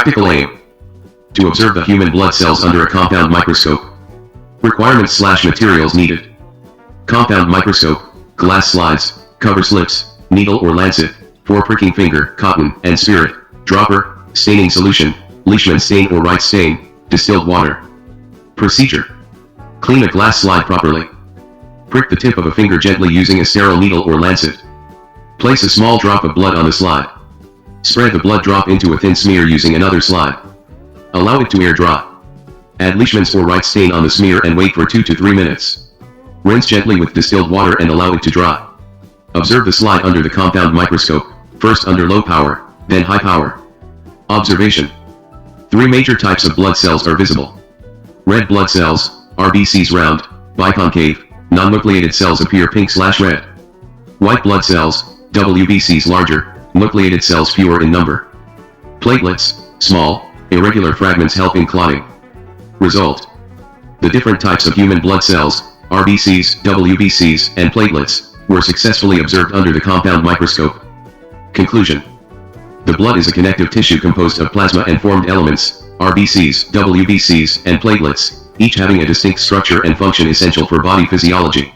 Practical aim: to observe the human blood cells under a compound microscope. Requirements/materials needed: compound microscope, glass slides, cover slips, needle or lancet, for pricking finger, cotton, and spirit, dropper, staining solution, Leishman stain or Wright stain, distilled water. Procedure: clean a glass slide properly. Prick the tip of a finger gently using a sterile needle or lancet. Place a small drop of blood on the slide. Spread the blood drop into a thin smear using another slide. Allow it to air dry. Add Leishman's or Wright stain on the smear and wait for 2 to 3 minutes. Rinse gently with distilled water and allow it to dry. Observe the slide under the compound microscope, first under low power, then high power. Observation: 3 major types of blood cells are visible. Red blood cells, RBCs round, biconcave, non-nucleated cells appear pink/red. White blood cells, WBCs larger, nucleated cells fewer in number. Platelets, small, irregular fragments help in clotting. Result: the different types of human blood cells, RBCs, WBCs, and platelets, were successfully observed under the compound microscope. Conclusion: the blood is a connective tissue composed of plasma and formed elements, RBCs, WBCs, and platelets, each having a distinct structure and function essential for body physiology.